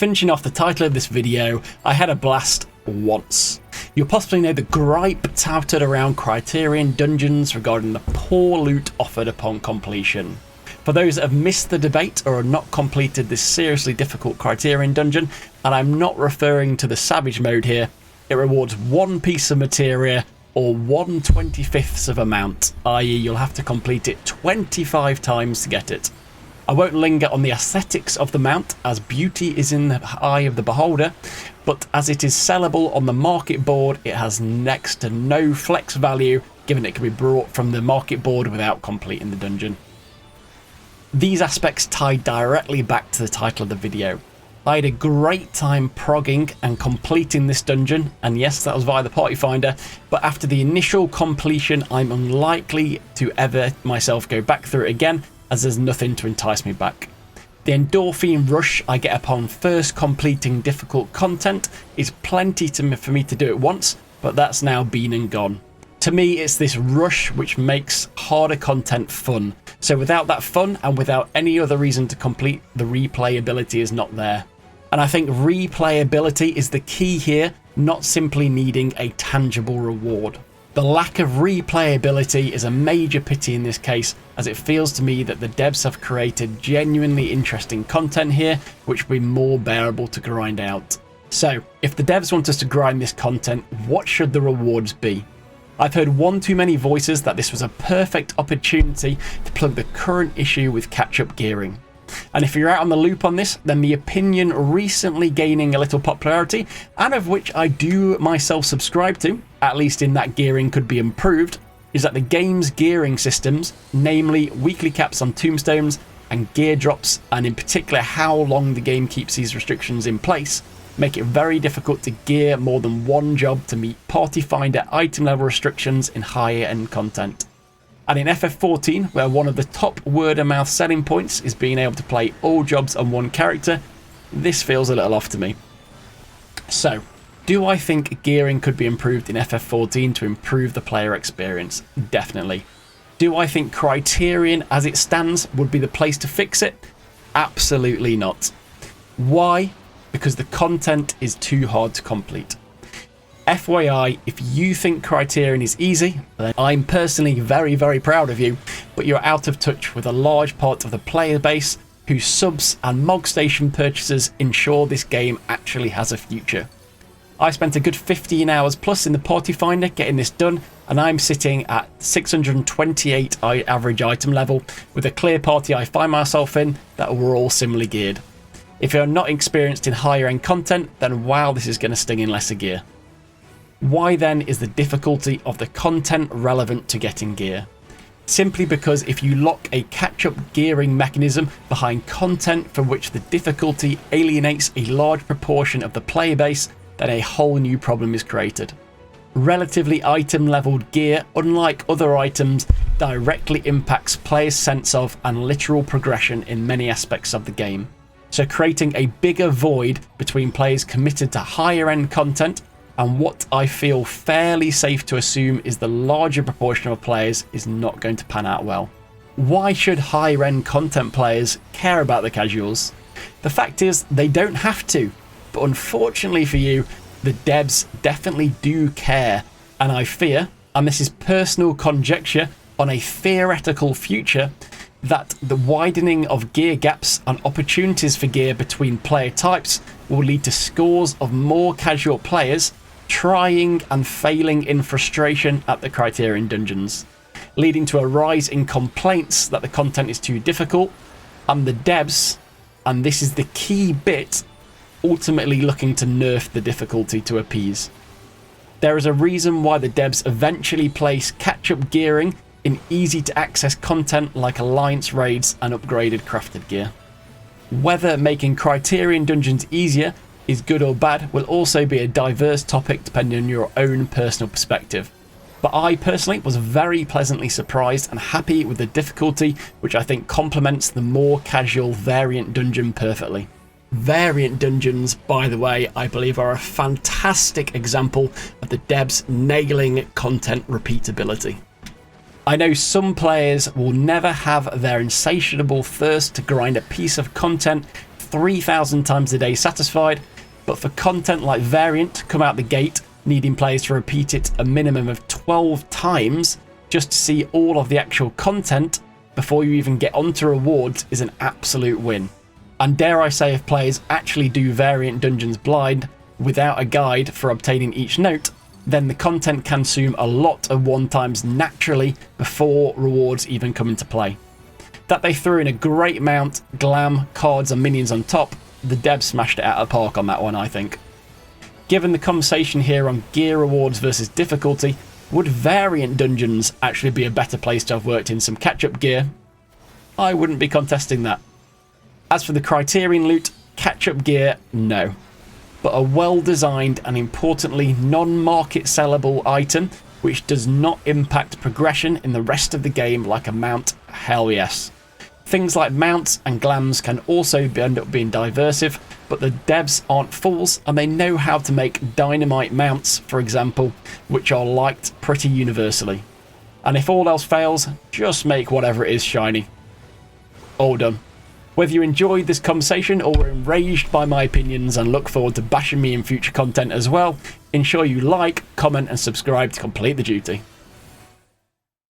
Finishing off the title of this video, I had a blast once. You'll possibly know the gripe touted around Criterion Dungeons regarding the poor loot offered upon completion. For those that have missed the debate or have not completed this seriously difficult Criterion dungeon, and I'm not referring to the Savage mode here, it rewards one piece of materia or 1/25th of amount, i.e. you'll have to complete it 25 times to get it. I won't linger on the aesthetics of the mount, as beauty is in the eye of the beholder, but as it is sellable on the market board, it has next to no flex value, given it can be brought from the market board without completing the dungeon. These aspects tie directly back to the title of the video. I had a great time progging and completing this dungeon, and yes, that was via the party finder, but after the initial completion I'm unlikely to ever myself go back through it again, as there's nothing to entice me back. The endorphin rush I get upon first completing difficult content is plenty for me to do it once, but that's now been and gone. To me, it's this rush which makes harder content fun. So without that fun and without any other reason to complete, the replayability is not there. And I think replayability is the key here, not simply needing a tangible reward. The lack of replayability is a major pity in this case, as it feels to me that the devs have created genuinely interesting content here, which will be more bearable to grind out. So, if the devs want us to grind this content, what should the rewards be? I've heard one too many voices that this was a perfect opportunity to plug the current issue with catch-up gearing. And if you're out on the loop on this, then the opinion recently gaining a little popularity, and of which I do myself subscribe to, at least in that gearing could be improved, is that the game's gearing systems, namely weekly caps on tombstones and gear drops, and in particular how long the game keeps these restrictions in place, make it very difficult to gear more than one job to meet party finder item level restrictions in higher end content. And in FF14, where one of the top word of mouth selling points is being able to play all jobs on one character, this feels a little off to me. So, do I think gearing could be improved in FF14 to improve the player experience? Definitely. Do I think Criterion as it stands would be the place to fix it? Absolutely not. Why? Because the content is too hard to complete. FYI, if you think Criterion is easy, then I'm personally very, very proud of you, but you're out of touch with a large part of the player base whose subs and Mog Station purchases ensure this game actually has a future. I spent a good 15 hours plus in the party finder getting this done, and I'm sitting at 628 average item level with a clear party I find myself in that were all similarly geared. If you're not experienced in higher end content, then wow, this is going to sting in lesser gear. Why then is the difficulty of the content relevant to getting gear? Simply because if you lock a catch-up gearing mechanism behind content for which the difficulty alienates a large proportion of the player base, then a whole new problem is created. Relatively item leveled gear, unlike other items, directly impacts players' sense of and literal progression in many aspects of the game. So creating a bigger void between players committed to higher end content and what I feel fairly safe to assume is the larger proportion of players is not going to pan out well. Why should higher end content players care about the casuals? The fact is they don't have to, but unfortunately for you, the devs definitely do care, and I fear, and this is personal conjecture on a theoretical future, that the widening of gear gaps and opportunities for gear between player types will lead to scores of more casual players trying and failing in frustration at the Criterion Dungeons, leading to a rise in complaints that the content is too difficult, and the devs, and this is the key bit, ultimately looking to nerf the difficulty to appease. There is a reason why the devs eventually place catch-up gearing in easy to access content like alliance raids and upgraded crafted gear. Whether making Criterion Dungeons easier is good or bad will also be a diverse topic depending on your own personal perspective. But I personally was very pleasantly surprised and happy with the difficulty, which I think complements the more casual variant dungeon perfectly. Variant dungeons, by the way, I believe are a fantastic example of the devs nailing content repeatability. I know some players will never have their insatiable thirst to grind a piece of content 3,000 times a day satisfied, but for content like Variant come out the gate, needing players to repeat it a minimum of 12 times just to see all of the actual content before you even get onto rewards is an absolute win. And dare I say, if players actually do Variant Dungeons blind without a guide for obtaining each note, then the content can consume a lot of one-times naturally before rewards even come into play. That they threw in a great mount, glam, cards and minions on top, the devs smashed it out of the park on that one, I think. Given the conversation here on gear rewards versus difficulty, would Variant Dungeons actually be a better place to have worked in some catch-up gear? I wouldn't be contesting that. As for the Criterion loot, catch-up gear, no. But a well-designed and importantly non-market sellable item which does not impact progression in the rest of the game like a mount, hell yes. Things like mounts and glams can also end up being diversive, but the devs aren't fools and they know how to make dynamite mounts, for example, which are liked pretty universally. And if all else fails, just make whatever it is shiny. All done. Whether you enjoyed this conversation or were enraged by my opinions and look forward to bashing me in future content as well, ensure you like, comment and subscribe to complete the duty.